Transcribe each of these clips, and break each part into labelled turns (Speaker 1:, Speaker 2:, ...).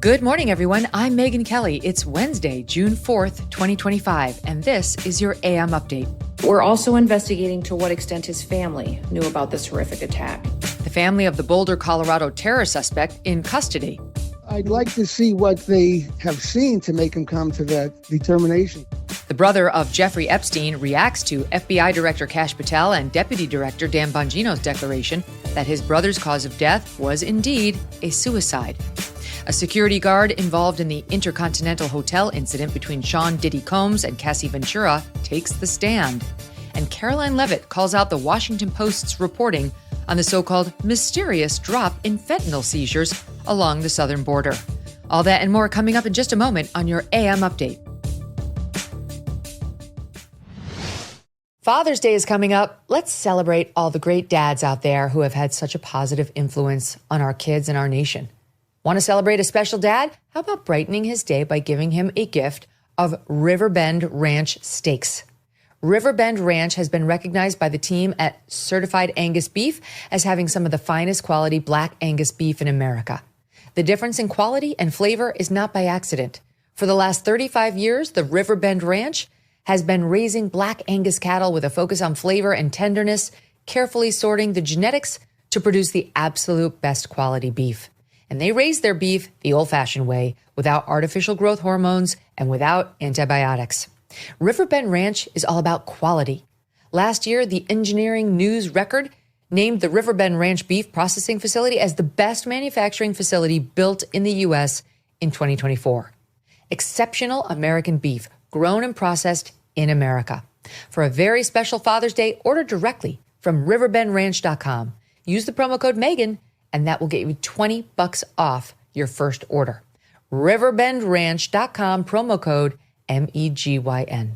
Speaker 1: Good morning, everyone. I'm Megyn Kelly. It's Wednesday, June 4th, 2025, and this is your AM update.
Speaker 2: We're also investigating to what extent his family knew about this horrific attack.
Speaker 1: The family of the Boulder, Colorado terror suspect in custody.
Speaker 3: I'd like to see what they have seen to make him come to that determination.
Speaker 1: The brother of Jeffrey Epstein reacts to FBI Director Kash Patel and Deputy Director Dan Bongino's declaration that his brother's cause of death was indeed a suicide. A security guard involved in the Intercontinental Hotel incident between Sean Diddy Combs and Cassie Ventura takes the stand. And Karoline Leavitt calls out the Washington Post's reporting on the so-called mysterious drop in fentanyl seizures along the southern border. All that and more coming up in just a moment on your AM update. Father's Day is coming up. Let's celebrate all the great dads out there who have had such a positive influence on our kids and our nation. Want to celebrate a special dad? How about brightening his day by giving him a gift of Riverbend Ranch steaks? Riverbend Ranch has been recognized by the team at Certified Angus Beef as having some of the finest quality Black Angus beef in America. The difference in quality and flavor is not by accident. For the last 35 years, the Riverbend Ranch has been raising Black Angus cattle with a focus on flavor and tenderness, carefully sorting the genetics to produce the absolute best quality beef. And they raise their beef the old-fashioned way, without artificial growth hormones and without antibiotics. Riverbend Ranch is all about quality. Last year, the Engineering News Record named the Riverbend Ranch Beef Processing Facility as the best manufacturing facility built in the U.S. in 2024. Exceptional American beef, grown and processed in America. For a very special Father's Day, order directly from riverbendranch.com. Use the promo code Megyn, and that will get you $20 off your first order. riverbendranch.com, promo code MEGYN.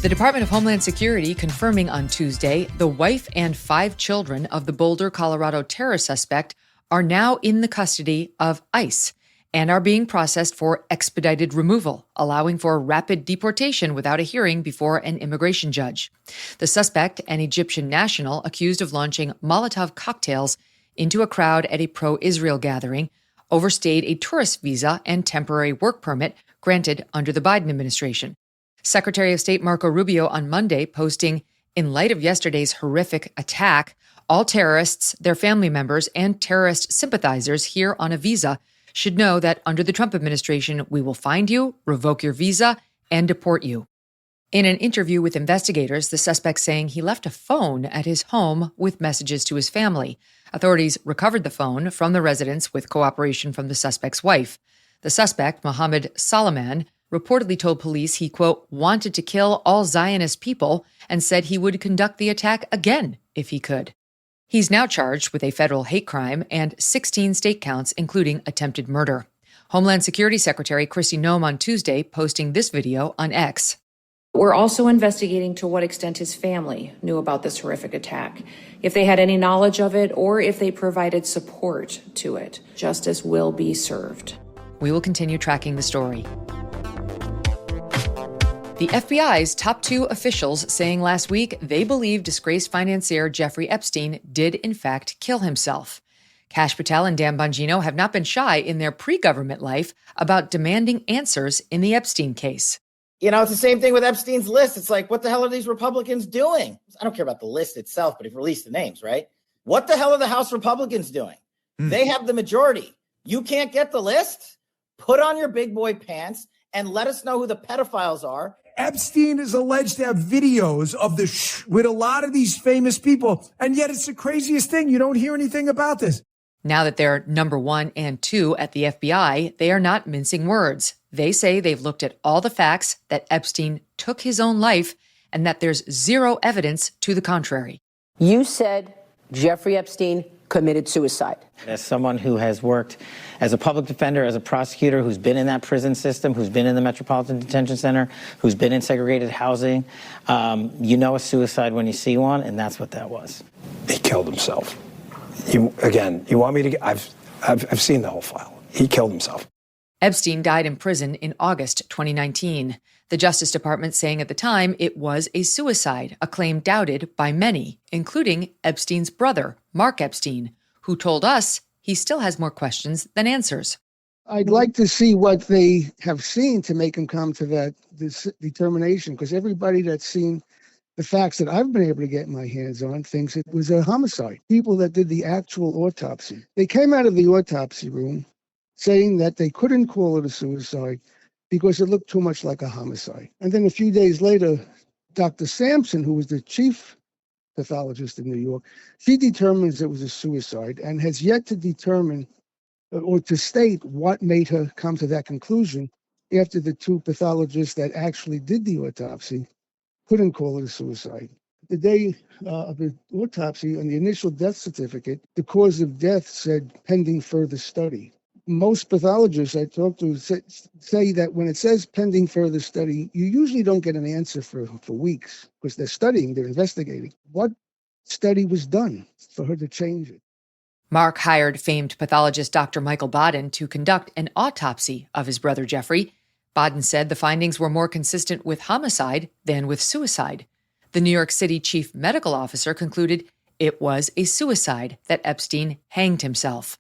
Speaker 1: The Department of Homeland Security confirming on Tuesday the wife and 5 children of the Boulder, Colorado terror suspect are now in the custody of ICE and are being processed for expedited removal, allowing for rapid deportation without a hearing before an immigration judge. The suspect, an Egyptian national accused of launching Molotov cocktails into a crowd at a pro-Israel gathering, overstayed a tourist visa and temporary work permit granted under the Biden administration. Secretary of State Marco Rubio on Monday posting, in light of yesterday's horrific attack, all terrorists, their family members, and terrorist sympathizers here on a visa should know that under the Trump administration, we will find you, revoke your visa, and deport you. In an interview with investigators, the suspect saying he left a phone at his home with messages to his family. Authorities recovered the phone from the residence with cooperation from the suspect's wife. The suspect, Mohammed Salaman, reportedly told police he, quote, wanted to kill all Zionist people and said he would conduct the attack again if he could. He's now charged with a federal hate crime and 16 state counts, including attempted murder. Homeland Security Secretary Kristi Noem on Tuesday posting this video on X.
Speaker 2: We're also investigating to what extent his family knew about this horrific attack, if they had any knowledge of it, or if they provided support to it. Justice will be served.
Speaker 1: We will continue tracking the story. The FBI's top 2 officials saying last week they believe disgraced financier Jeffrey Epstein did in fact kill himself. Kash Patel and Dan Bongino have not been shy in their pre-government life about demanding answers in the Epstein case.
Speaker 4: You know, it's the same thing with Epstein's list. It's like, what the hell are these Republicans doing? I don't care about the list itself, but if you release the names, right? What the hell are the House Republicans doing? They have the majority. You can't get the list? Put on your big boy pants and let us know who the pedophiles are.
Speaker 5: Epstein is alleged to have videos of with a lot of these famous people, and yet it's the craziest thing. You don't hear anything about this.
Speaker 1: Now that they're number 1 and 2 at the FBI, they are not mincing words. They say they've looked at all the facts that Epstein took his own life and that there's zero evidence to the contrary.
Speaker 6: You said Jeffrey Epstein committed suicide.
Speaker 4: As someone who has worked as a public defender, as a prosecutor, who's been in that prison system, who's been in the Metropolitan Detention Center, who's been in segregated housing, you know a suicide when you see one, and that's what that was.
Speaker 5: He killed himself. You want me to? I've seen the whole file. He killed himself.
Speaker 1: Epstein died in prison in August 2019. The Justice Department saying at the time it was a suicide, a claim doubted by many, including Epstein's brother, Mark Epstein, who told us he still has more questions than answers.
Speaker 3: I'd like to see what they have seen to make them come to this determination, because everybody that's seen the facts that I've been able to get my hands on thinks it was a homicide. People that did the actual autopsy, they came out of the autopsy room saying that they couldn't call it a suicide because it looked too much like a homicide. And then a few days later, Dr. Sampson, who was the chief pathologist in New York, she determines it was a suicide and has yet to determine or to state what made her come to that conclusion after the two pathologists that actually did the autopsy couldn't call it a suicide. The day of the autopsy, on the initial death certificate, the cause of death said pending further study. Most pathologists I talk to say that when it says pending further study, you usually don't get an answer for weeks because they're studying, they're investigating. What study was done for her to change it?
Speaker 1: Mark hired famed pathologist Dr. Michael Baden to conduct an autopsy of his brother Jeffrey. Baden said the findings were more consistent with homicide than with suicide. The New York City chief medical officer concluded it was a suicide, that Epstein hanged himself.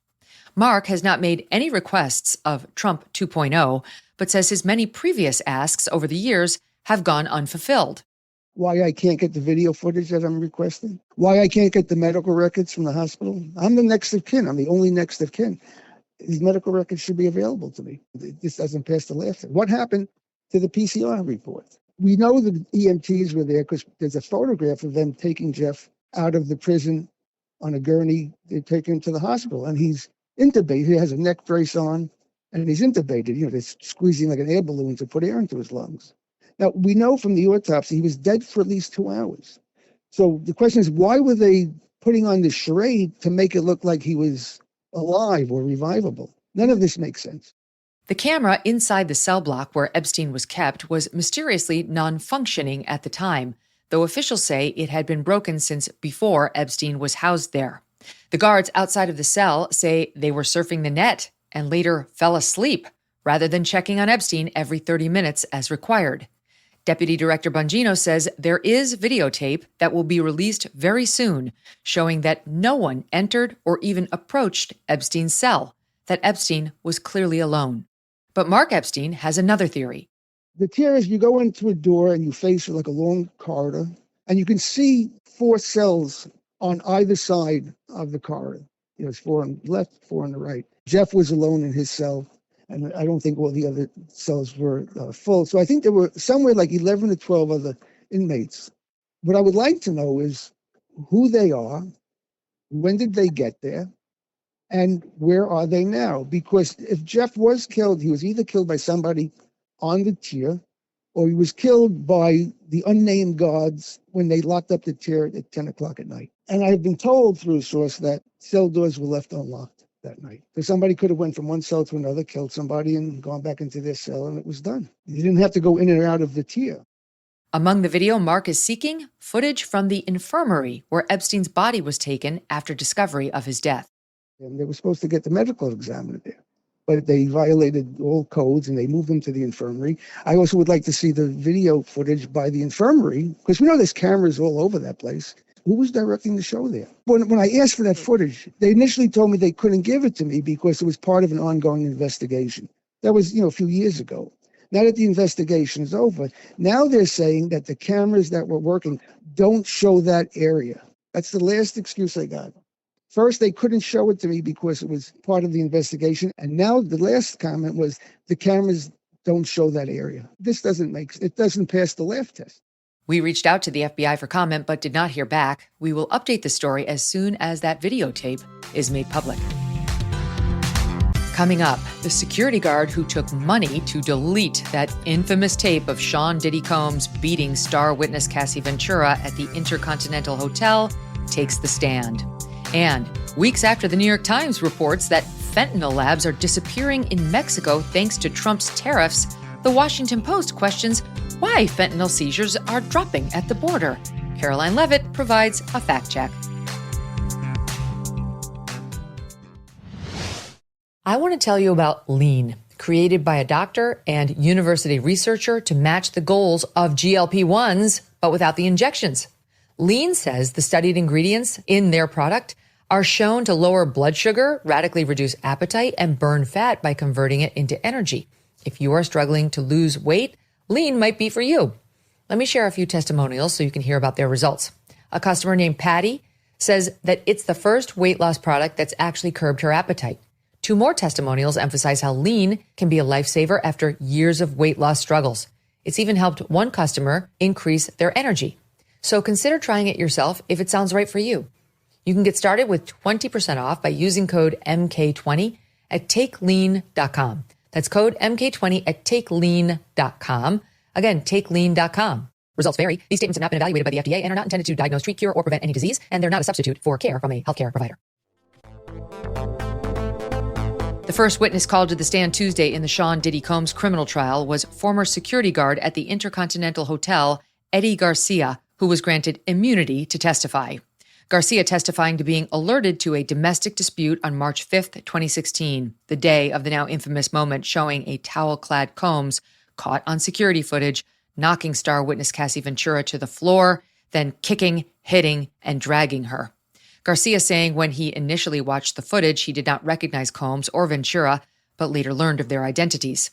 Speaker 1: Mark has not made any requests of Trump 2.0, but says his many previous asks over the years have gone unfulfilled.
Speaker 3: Why I can't get the video footage that I'm requesting? Why I can't get the medical records from the hospital? I'm the next of kin. I'm the only next of kin. These medical records should be available to me. This doesn't pass the laughter. What happened to the PCR report? We know the EMTs were there because there's a photograph of them taking Jeff out of the prison on a gurney. They take him to the hospital, and he's intubated. He has a neck brace on, and he's intubated. They're squeezing like an air balloon to put air into his lungs. Now, we know from the autopsy he was dead for at least 2 hours. So the question is, why were they putting on this charade to make it look like he was alive or revivable? None of this makes sense.
Speaker 1: The camera inside the cell block where Epstein was kept was mysteriously non-functioning at the time, though officials say it had been broken since before Epstein was housed there. The guards outside of the cell say they were surfing the net and later fell asleep rather than checking on Epstein every 30 minutes as required. Deputy Director Bongino says there is videotape that will be released very soon, showing that no one entered or even approached Epstein's cell, that Epstein was clearly alone. But Mark Epstein has another theory.
Speaker 3: The theory is you go into a door and you face like a long corridor, and you can see 4 cells on either side of the corridor. There's 4 on the left, 4 on the right. Jeff was alone in his cell, and I don't think all the other cells were full. So I think there were somewhere like 11 to 12 other inmates. What I would like to know is who they are, when did they get there, and where are they now? Because if Jeff was killed, he was either killed by somebody on the tier, or he was killed by the unnamed guards when they locked up the tier at 10 o'clock at night. And I have been told through a source that cell doors were left unlocked that night. So somebody could have went from one cell to another, killed somebody, and gone back into their cell, and it was done. You didn't have to go in and out of the tier.
Speaker 1: Among the video Mark is seeking, footage from the infirmary where Epstein's body was taken after discovery of his death.
Speaker 3: And they were supposed to get the medical examiner there, but they violated all codes and they moved them to the infirmary. I also would like to see the video footage by the infirmary, because we know there's cameras all over that place. Who was directing the show there? When I asked for that footage, they initially told me they couldn't give it to me because it was part of an ongoing investigation. That was, a few years ago. Now that the investigation is over, now they're saying that the cameras that were working don't show that area. That's the last excuse I got. First, they couldn't show it to me because it was part of the investigation. And now the last comment was the cameras don't show that area. This it doesn't pass the laugh test.
Speaker 1: We reached out to the FBI for comment, but did not hear back. We will update the story as soon as that videotape is made public. Coming up, the security guard who took money to delete that infamous tape of Sean Diddy Combs beating star witness Cassie Ventura at the Intercontinental Hotel takes the stand. And weeks after the New York Times reports that fentanyl labs are disappearing in Mexico thanks to Trump's tariffs, the Washington Post questions why fentanyl seizures are dropping at the border. Karoline Leavitt provides a fact check. I want to tell you about Lean, created by a doctor and university researcher to match the goals of GLP-1s, but without the injections. Lean says the studied ingredients in their product are shown to lower blood sugar, radically reduce appetite, and burn fat by converting it into energy. If you are struggling to lose weight, lean might be for you. Let me share a few testimonials so you can hear about their results. A customer named Patty says that it's the first weight loss product that's actually curbed her appetite. 2 more testimonials emphasize how lean can be a lifesaver after years of weight loss struggles. It's even helped one customer increase their energy. So consider trying it yourself if it sounds right for you. You can get started with 20% off by using code MK20 at takelean.com. That's code MK20 at takelean.com. Again, takelean.com. Results vary. These statements have not been evaluated by the FDA and are not intended to diagnose, treat, cure, or prevent any disease, and they're not a substitute for care from a healthcare provider. The first witness called to the stand Tuesday in the Sean Diddy Combs criminal trial was former security guard at the Intercontinental Hotel, Eddie Garcia, who was granted immunity to testify. Garcia testifying to being alerted to a domestic dispute on March 5th, 2016, the day of the now infamous moment showing a towel-clad Combs caught on security footage, knocking star witness Cassie Ventura to the floor, then kicking, hitting, and dragging her. Garcia saying when he initially watched the footage, he did not recognize Combs or Ventura, but later learned of their identities.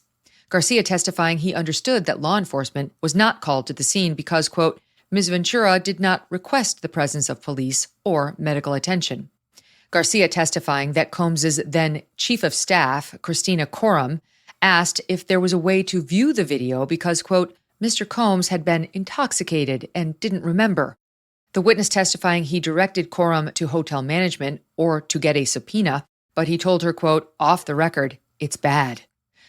Speaker 1: Garcia testifying he understood that law enforcement was not called to the scene because, quote, Ms. Ventura did not request the presence of police or medical attention. Garcia testifying that Combs's then chief of staff, Christina Coram, asked if there was a way to view the video because, quote, Mr. Combs had been intoxicated and didn't remember. The witness testifying he directed Coram to hotel management or to get a subpoena, but he told her, quote, off the record, it's bad.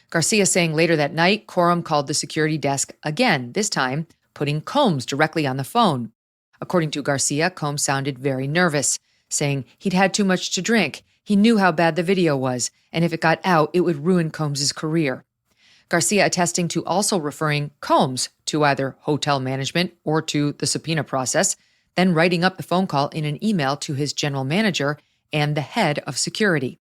Speaker 1: Garcia saying later that night, Coram called the security desk again, this time putting Combs directly on the phone. According to Garcia, Combs sounded very nervous, saying he'd had too much to drink. He knew how bad the video was, and if it got out, it would ruin Combs's career. Garcia attesting to also referring Combs to either hotel management or to the subpoena process, then writing up the phone call in an email to his general manager and the head of security.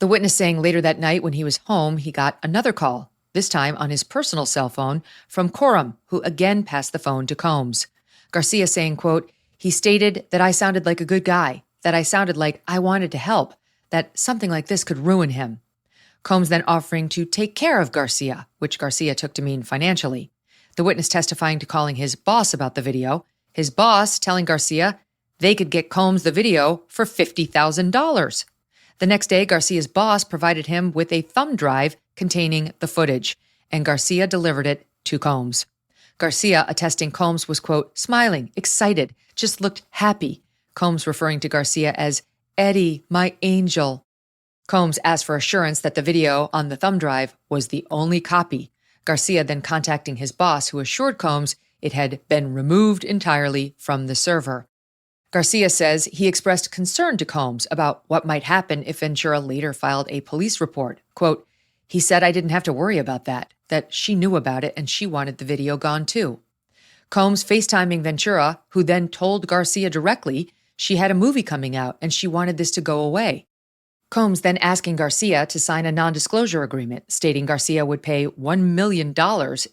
Speaker 1: The witness saying later that night when he was home, he got another call, this time on his personal cell phone, from Coram, who again passed the phone to Combs. Garcia saying, quote, he stated that I sounded like a good guy, that I sounded like I wanted to help, that something like this could ruin him. Combs then offering to take care of Garcia, which Garcia took to mean financially. The witness testifying to calling his boss about the video, his boss telling Garcia they could get Combs the video for $50,000. The next day, Garcia's boss provided him with a thumb drive containing the footage, and Garcia delivered it to Combs. Garcia attesting Combs was, quote, smiling, excited, just looked happy. Combs referring to Garcia as Eddie, my angel. Combs asked for assurance that the video on the thumb drive was the only copy. Garcia then contacting his boss, who assured Combs it had been removed entirely from the server. Garcia says he expressed concern to Combs about what might happen if Ventura later filed a police report. Quote, he said I didn't have to worry about that she knew about it and she wanted the video gone too. Combs FaceTiming Ventura, who then told Garcia directly she had a movie coming out and she wanted this to go away. Combs then asking Garcia to sign a non-disclosure agreement, stating Garcia would pay $1 million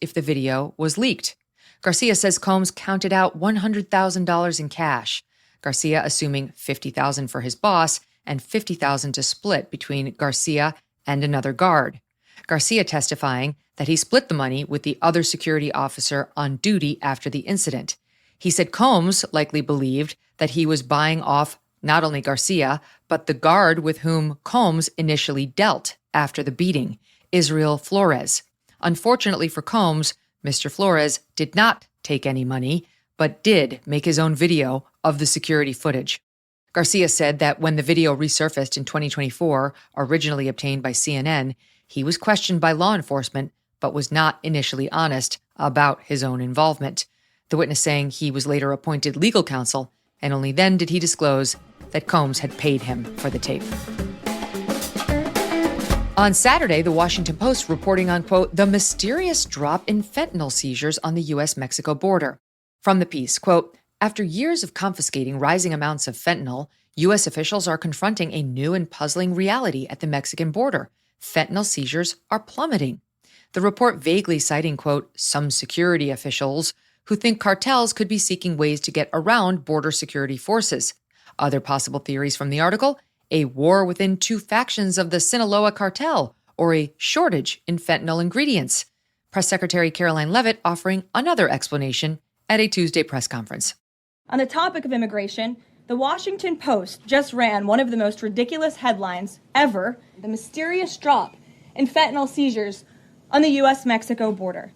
Speaker 1: if the video was leaked. Garcia says Combs counted out $100,000 in cash. Garcia assuming $50,000 for his boss and $50,000 to split between Garcia and another guard. Garcia testifying that he split the money with the other security officer on duty after the incident. He said Combs likely believed that he was buying off not only Garcia, but the guard with whom Combs initially dealt after the beating, Israel Flores. Unfortunately for Combs, Mr. Flores did not take any money, but did make his own video of the security footage. Garcia said that when the video resurfaced in 2024, originally obtained by CNN, he was questioned by law enforcement, but was not initially honest about his own involvement. The witness saying he was later appointed legal counsel, and only then did he disclose that Combs had paid him for the tape. On Saturday, the Washington Post reporting on, quote, the mysterious drop in fentanyl seizures on the U.S.-Mexico border. From the piece, quote, after years of confiscating rising amounts of fentanyl, U.S. officials are confronting a new and puzzling reality at the Mexican border. Fentanyl seizures are plummeting. The report vaguely citing, quote, some security officials who think cartels could be seeking ways to get around border security forces. Other possible theories from the article: a war within two factions of the Sinaloa cartel, or a shortage in fentanyl ingredients. Press Secretary Karoline Leavitt offering another explanation at a Tuesday press conference.
Speaker 7: On the topic of immigration, the Washington Post just ran one of the most ridiculous headlines ever: the mysterious drop in fentanyl seizures on the U.S.-Mexico border.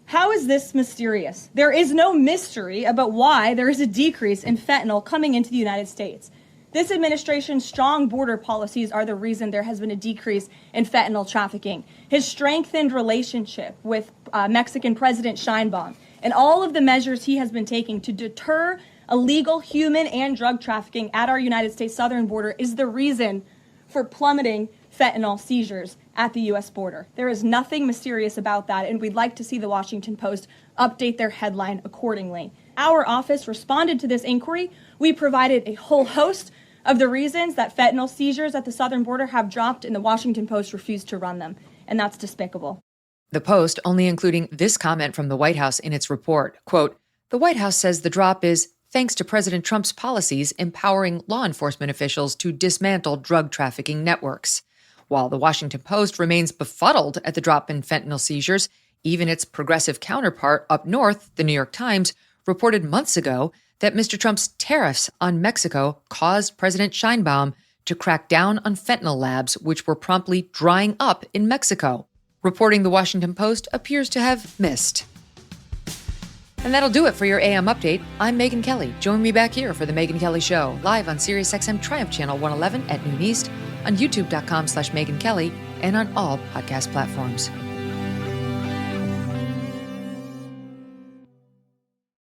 Speaker 7: How is this mysterious? There is no mystery about why there is a decrease in fentanyl coming into the United States. This administration's strong border policies are the reason there has been a decrease in fentanyl trafficking. His strengthened relationship with Mexican President Sheinbaum and all of the measures he has been taking to deter illegal human and drug trafficking at our United States southern border is the reason for plummeting fentanyl seizures at the U.S. border. There is nothing mysterious about that, and we'd like to see the Washington Post update their headline accordingly. Our office responded to this inquiry. We provided a whole host of the reasons that fentanyl seizures at the southern border have dropped, and the Washington Post refused to run them, and that's despicable.
Speaker 1: The Post only including this comment from the White House in its report, quote, "The White House says the drop is thanks to President Trump's policies empowering law enforcement officials to dismantle drug trafficking networks." While the Washington Post remains befuddled at the drop in fentanyl seizures, even its progressive counterpart up north, the New York Times, reported months ago that Mr. Trump's tariffs on Mexico caused President Sheinbaum to crack down on fentanyl labs, which were promptly drying up in Mexico. Reporting the Washington Post appears to have missed. And that'll do it for your AM update. I'm Megyn Kelly. Join me back here for the Megyn Kelly Show, live on SiriusXM Triumph Channel 111 at noon East, on youtube.com/Megyn Kelly, and on all podcast platforms.